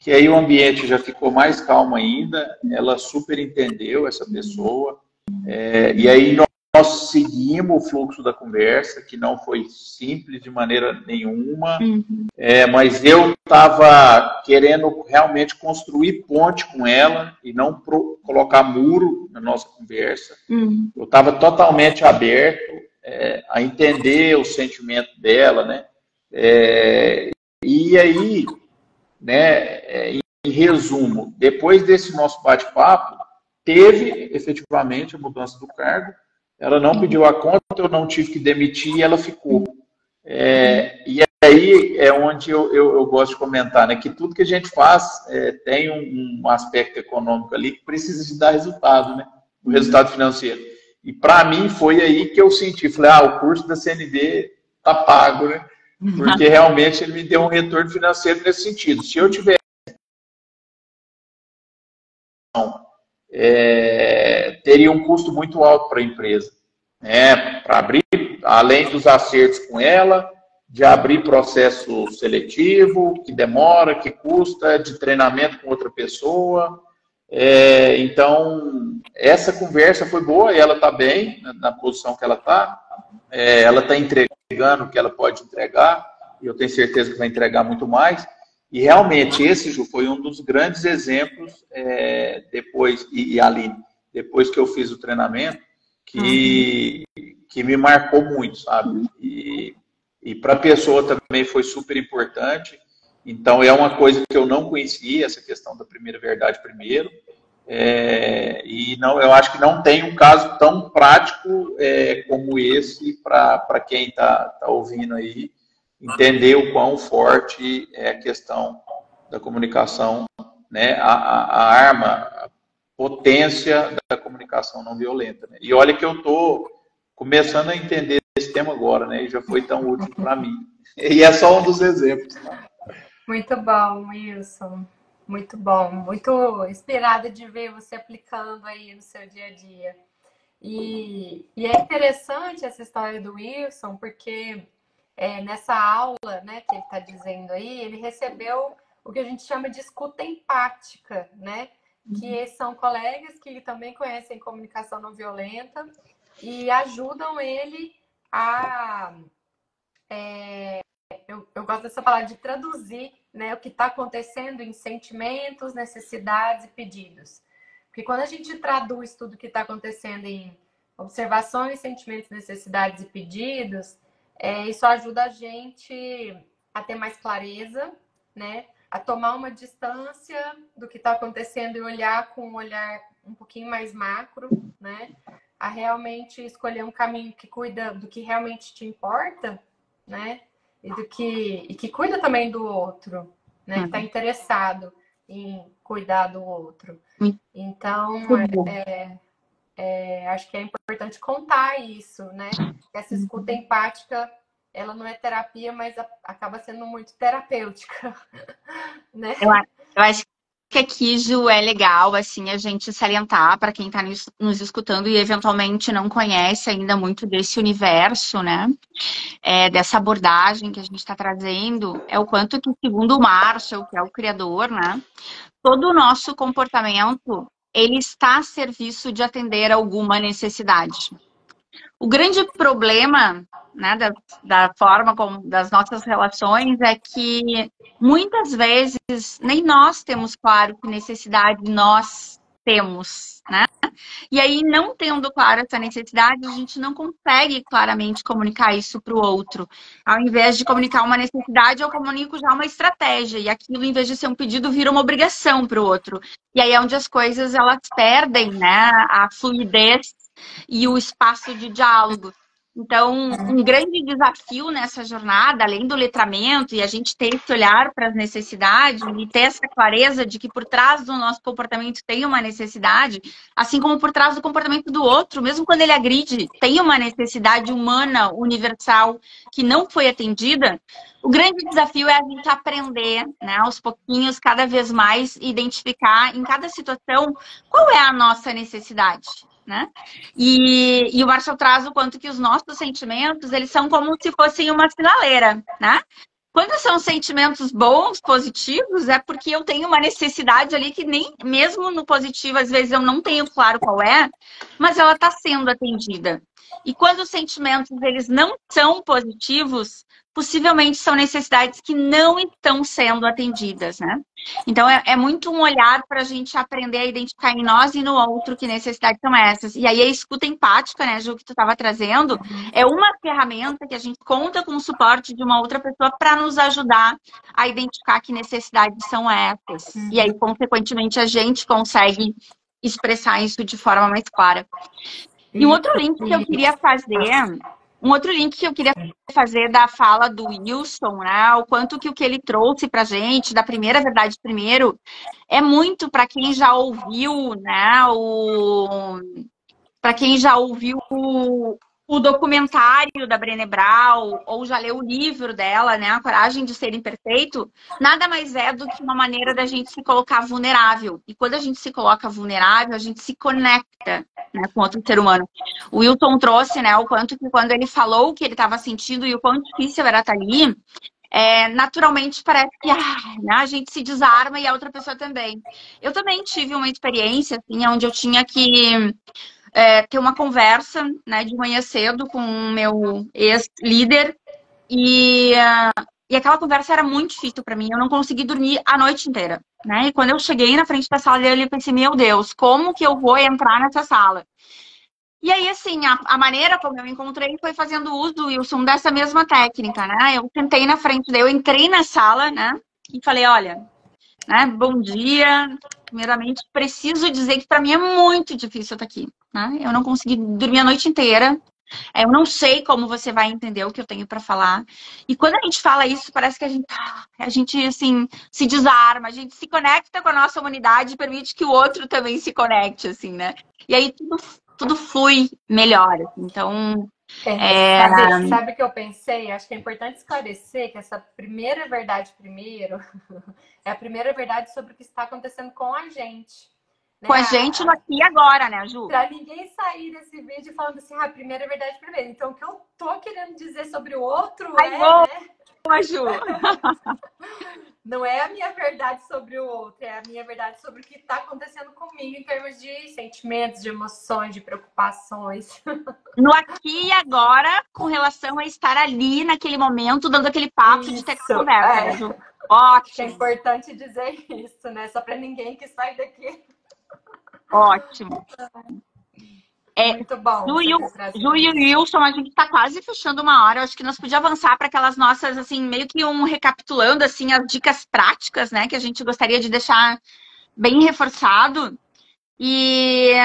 aí o ambiente já ficou mais calmo ainda, ela super entendeu essa pessoa, e aí nós seguimos o fluxo da conversa, que não foi simples de maneira nenhuma, mas eu estava querendo realmente construir ponte com ela e não colocar muro na nossa conversa. Eu estava totalmente aberto a entender o sentimento dela, né? E aí, né, em resumo, depois desse nosso bate-papo, teve efetivamente a mudança do cargo. Ela não pediu a conta, eu não tive que demitir e ela ficou. E aí é onde eu gosto de comentar, né, que tudo que a gente faz tem um aspecto econômico ali que precisa de dar resultado, né, o resultado financeiro. E para mim foi aí que eu senti, falei, o curso da CNV tá pago, né? Porque realmente ele me deu um retorno financeiro nesse sentido. Se eu tivesse teria um custo muito alto para a empresa, né? Para abrir, além dos acertos com ela, de abrir processo seletivo, que demora, que custa, de treinamento com outra pessoa. Então, essa conversa foi boa e ela está bem na posição que ela está. Ela está entregando o que ela pode entregar, e eu tenho certeza que vai entregar muito mais. E realmente esse, Ju, foi um dos grandes exemplos depois, e Aline, depois que eu fiz o treinamento, que me marcou muito, sabe? E para a pessoa também foi super importante. Então é uma coisa que eu não conhecia, essa questão da primeira verdade primeiro. E não, eu acho que não tem um caso tão prático como esse para quem está ouvindo aí, entender o quão forte é a questão da comunicação, né? A arma, a potência da comunicação não violenta, né? E olha que eu estou começando a entender esse tema agora, né? E já foi tão útil para mim. E é só um dos exemplos. Tá? Muito bom, Wilson. Muito bom. Muito inspirada de ver você aplicando aí no seu dia a dia. E é interessante essa história do Wilson, porque nessa aula, né, que ele está dizendo aí, ele recebeu o que a gente chama de escuta empática, né? Que são colegas que também conhecem comunicação não violenta e ajudam ele a... eu gosto dessa palavra de traduzir, né, o que está acontecendo em sentimentos, necessidades e pedidos. Porque quando a gente traduz tudo o que está acontecendo em observações, sentimentos, necessidades e pedidos, isso ajuda a gente a ter mais clareza, né? A tomar uma distância do que está acontecendo e olhar com um olhar um pouquinho mais macro, né? A realmente escolher um caminho que cuida do que realmente te importa, né? E que cuida também do outro, né? Que está interessado em cuidar do outro. Então, acho que é importante contar isso, né? Essa escuta empática, ela não é terapia, mas acaba sendo muito terapêutica, né? Eu acho que aqui, Ju, é legal, assim, a gente salientar para quem está nos escutando e eventualmente não conhece ainda muito desse universo, né? Dessa abordagem que a gente está trazendo, é o quanto que, segundo o Marshall, que é o criador, né? Todo o nosso comportamento, ele está a serviço de atender alguma necessidade. O grande problema, né, da forma como das nossas relações é que muitas vezes nem nós temos claro que necessidade nós temos, né? E aí, não tendo claro essa necessidade, a gente não consegue claramente comunicar isso para o outro. Ao invés de comunicar uma necessidade, eu comunico já uma estratégia. E aquilo, em vez de ser um pedido, vira uma obrigação para o outro. E aí é onde as coisas elas perdem, né, a fluidez e o espaço de diálogo. Então, um grande desafio nessa jornada, além do letramento e a gente ter esse olhar para as necessidades e ter essa clareza de que por trás do nosso comportamento tem uma necessidade, assim como por trás do comportamento do outro, mesmo quando ele agride, tem uma necessidade humana, universal, que não foi atendida. O grande desafio é a gente aprender, né, aos pouquinhos, cada vez mais, identificar em cada situação qual é a nossa necessidade, né? E o Marshall traz o quanto que os nossos sentimentos, eles são como se fossem uma sinaleira, né? Quando são sentimentos bons, positivos, é porque eu tenho uma necessidade ali que nem mesmo no positivo, às vezes eu não tenho claro qual é, mas ela está sendo atendida. E quando os sentimentos eles não são positivos, possivelmente são necessidades que não estão sendo atendidas, né? Então, é muito um olhar para a gente aprender a identificar em nós e no outro que necessidades são essas. E aí, a escuta empática, né, Ju, que tu estava trazendo, é uma ferramenta que a gente conta com o suporte de uma outra pessoa para nos ajudar a identificar que necessidades são essas. E aí, consequentemente, a gente consegue expressar isso de forma mais clara. E um outro link que eu queria fazer da fala do Wilson, né? O quanto que o que ele trouxe pra gente, da primeira verdade primeiro, é muito para quem já ouviu, né? Para quem já ouviu o documentário da Brené Brown, ou já leu o livro dela, né? A Coragem de Ser Imperfeito, nada mais é do que uma maneira da gente se colocar vulnerável. E quando a gente se coloca vulnerável, a gente se conecta, né, com outro ser humano. O Wilson trouxe, né, o quanto que quando ele falou o que ele estava sentindo e o quão difícil era estar ali, naturalmente parece que né, a gente se desarma e a outra pessoa também. Eu também tive uma experiência, assim, onde eu tinha que ter uma conversa, né, de manhã cedo com o meu ex-líder e aquela conversa era muito difícil para mim. Eu não consegui dormir a noite inteira, né? E quando eu cheguei na frente da sala dele, eu pensei, meu Deus, como que eu vou entrar nessa sala? E aí, assim, a maneira como eu me encontrei foi fazendo uso, Wilson, dessa mesma técnica, né? Eu sentei na frente dele, eu entrei na sala, né? E falei, olha, né, bom dia. Primeiramente, preciso dizer que para mim é muito difícil estar aqui, né? Eu não consegui dormir a noite inteira. Eu não sei como você vai entender o que eu tenho para falar. E quando a gente fala isso, parece que a gente assim, se desarma, a gente se conecta com a nossa humanidade e permite que o outro também se conecte, assim, né? E aí tudo flui melhor. Então, sabe o que eu pensei? Acho que é importante esclarecer que essa primeira verdade primeiro é a primeira verdade sobre o que está acontecendo com a gente. Né? Com a gente no aqui e agora, né, Ju? Pra ninguém sair desse vídeo falando assim, a primeira verdade primeiro. Então, o que eu tô querendo dizer sobre o outro boa, Ju. Não é a minha verdade sobre o outro, é a minha verdade sobre o que está acontecendo comigo em termos de sentimentos, de emoções, de preocupações. No aqui e agora, com relação a estar ali naquele momento, dando aquele papo de ter conversa, né, Ju? Ótimo. É importante dizer isso, né? Só para ninguém que sai daqui. Ótimo. Muito bom. Ju e o Wilson, a gente está quase fechando uma hora. Eu acho que nós podíamos avançar para aquelas nossas, assim, meio que recapitulando, assim, as dicas práticas, né? Que a gente gostaria de deixar bem reforçado. E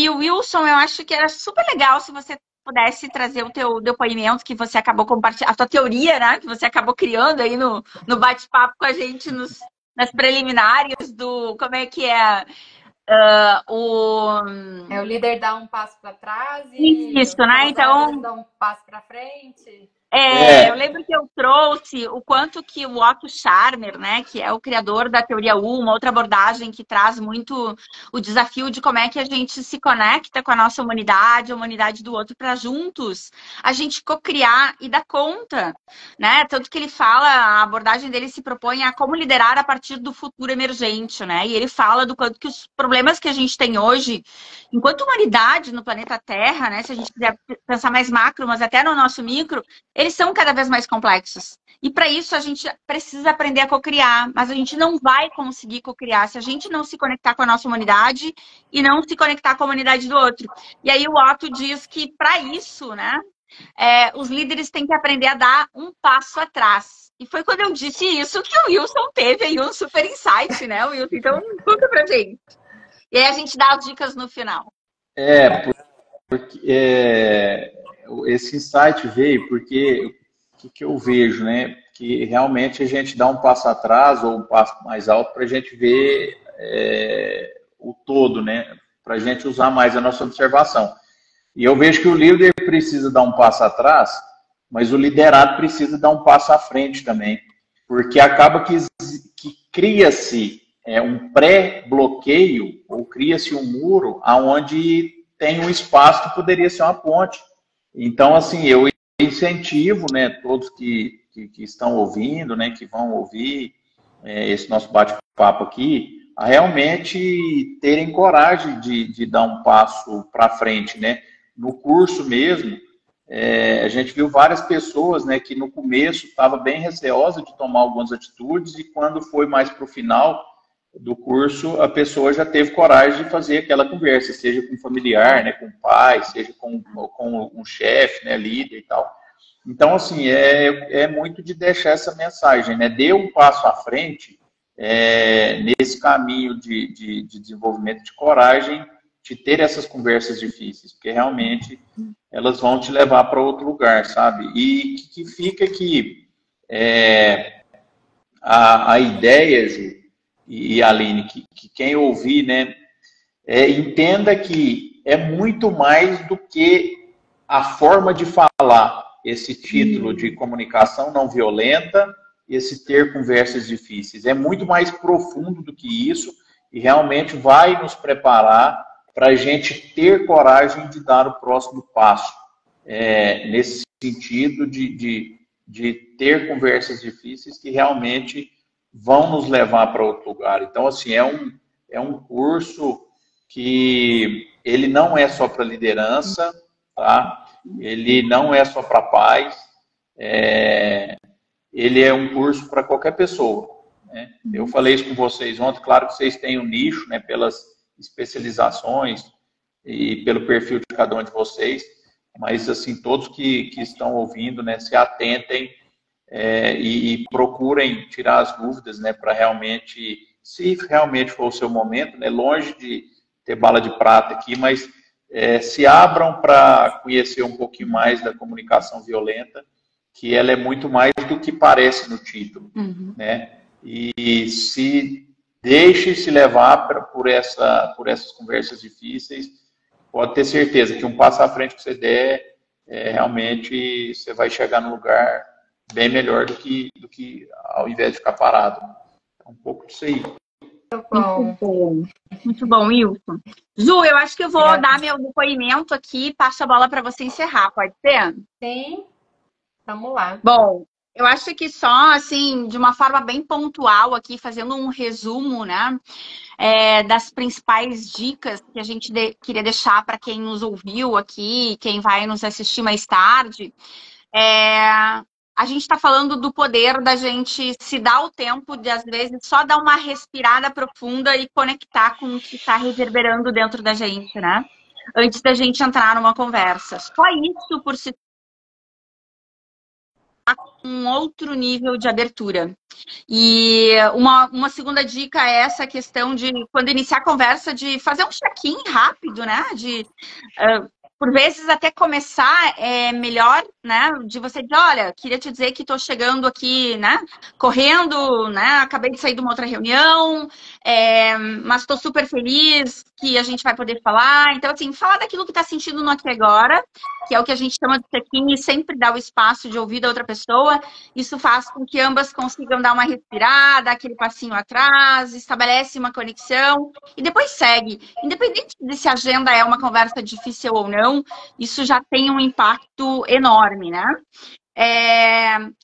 o Wilson, eu acho que era super legal se você pudesse trazer o teu depoimento que você acabou compartilhando, a tua teoria, né? Que você acabou criando aí no bate-papo com a gente nas preliminares do... Como é que é... o líder dá um passo para trás e isso, né? Então dá um passo para frente. Eu lembro que eu trouxe o quanto que o Otto Scharmer, né, que é o criador da teoria U, uma outra abordagem que traz muito o desafio de como é que a gente se conecta com a nossa humanidade, a humanidade do outro, para juntos a gente cocriar e dar conta, né? Tanto que ele fala, a abordagem dele se propõe a como liderar a partir do futuro emergente, né? E ele fala do quanto que os problemas que a gente tem hoje, enquanto humanidade no planeta Terra, né, se a gente quiser pensar mais macro, mas até no nosso micro, eles são cada vez mais complexos. E para isso a gente precisa aprender a cocriar, mas a gente não vai conseguir cocriar se a gente não se conectar com a nossa humanidade e não se conectar com a humanidade do outro. E aí o Otto diz que para isso, né, os líderes têm que aprender a dar um passo atrás. E foi quando eu disse isso que o Wilson teve aí um super insight, né, Wilson? Então, conta pra gente. E aí a gente dá as dicas no final. Porque esse insight veio porque o que eu vejo, né? Que realmente a gente dá um passo atrás ou um passo mais alto para a gente ver o todo, né? Para a gente usar mais a nossa observação. E eu vejo que o líder precisa dar um passo atrás, mas o liderado precisa dar um passo à frente também, porque acaba que cria-se um pré-bloqueio ou cria-se um muro aonde tem um espaço que poderia ser uma ponte. Então, assim, eu incentivo, né, todos que estão ouvindo, né, que vão ouvir esse nosso bate-papo aqui, a realmente terem coragem de dar um passo para frente, né? No curso mesmo, a gente viu várias pessoas, né, que no começo estava bem receosa de tomar algumas atitudes e quando foi mais para o final do curso, a pessoa já teve coragem de fazer aquela conversa, seja com um familiar, né, com o pai, seja com um chefe, né, líder e tal. Então, assim, é muito de deixar essa mensagem, né? Dê um passo à frente nesse caminho de desenvolvimento de coragem, de ter essas conversas difíceis, porque realmente elas vão te levar para outro lugar, sabe? E que fica que a ideia, Ju e Aline, que quem ouvir, né, entenda que é muito mais do que a forma de falar, esse título de comunicação não violenta, esse ter conversas difíceis. É muito mais profundo do que isso e realmente vai nos preparar para a gente ter coragem de dar o próximo passo. Nesse sentido de ter conversas difíceis que realmente vão nos levar para outro lugar. Então, assim, é um curso que ele não é só para liderança, tá? Ele não é só para pais, ele é um curso para qualquer pessoa, né? Eu falei isso com vocês ontem, claro que vocês têm um nicho, né, pelas especializações e pelo perfil de cada um de vocês, mas, assim, todos que estão ouvindo, né, se atentem e procurem tirar as dúvidas, né, para realmente, se realmente for o seu momento, né, longe de ter bala de prata aqui, mas se abram para conhecer um pouquinho mais da comunicação violenta, que ela é muito mais do que parece no título, né? E se deixe se levar por essas conversas difíceis, pode ter certeza que um passo à frente que você der, realmente você vai chegar num lugar bem melhor do que ao invés de ficar parado. É um pouco disso aí. Muito bom, Wilson. Ju, eu acho que eu vou dar meu depoimento aqui e passo a bola para você encerrar, pode ser? Sim, vamos lá. Bom, eu acho que só, assim, de uma forma bem pontual aqui, fazendo um resumo, né, das principais dicas que a gente queria deixar para quem nos ouviu aqui, quem vai nos assistir mais tarde. A gente está falando do poder da gente se dar o tempo de, às vezes, só dar uma respirada profunda e conectar com o que está reverberando dentro da gente, né? Antes da gente entrar numa conversa. Só isso por si um outro nível de abertura. E uma segunda dica é essa questão de, quando iniciar a conversa, de fazer um check-in rápido, né? Por vezes até começar melhor, né? De você dizer, olha, queria te dizer que estou chegando aqui, né? Correndo, né? Acabei de sair de uma outra reunião, mas estou super feliz que a gente vai poder falar. Então, assim, falar daquilo que está sentindo no aqui e agora, que é o que a gente chama de check-in, e sempre dar o espaço de ouvir da outra pessoa. Isso faz com que ambas consigam dar uma respirada, aquele passinho atrás, estabelece uma conexão e depois segue. Independente de se a agenda é uma conversa difícil ou não, isso já tem um impacto enorme, né?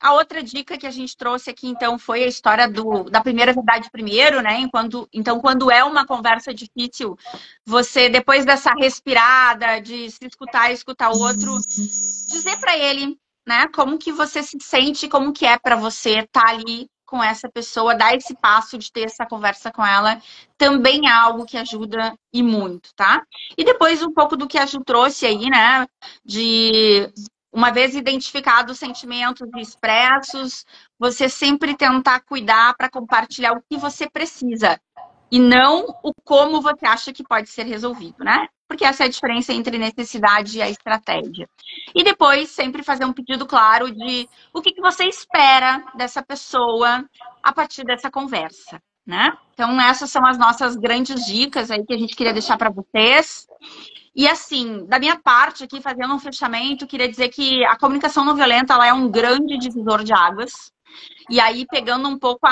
A outra dica que a gente trouxe aqui, então, foi a história da primeira verdade primeiro, né? Então, quando é uma conversa difícil, você, depois dessa respirada, de se escutar e escutar o outro, dizer para ele, né? Como que você se sente, como que é para você estar ali com essa pessoa, dar esse passo de ter essa conversa com ela, também é algo que ajuda e muito, tá? E depois um pouco do que a Ju trouxe aí, né? De, uma vez identificados os sentimentos expressos, você sempre tentar cuidar para compartilhar o que você precisa. E não o como você acha que pode ser resolvido, né? Porque essa é a diferença entre necessidade e a estratégia. E depois, sempre fazer um pedido claro de o que você espera dessa pessoa a partir dessa conversa, né? Então, essas são as nossas grandes dicas aí que a gente queria deixar para vocês. E assim, da minha parte aqui, fazendo um fechamento, queria dizer que a comunicação não violenta ela é um grande divisor de águas. E aí, pegando um pouco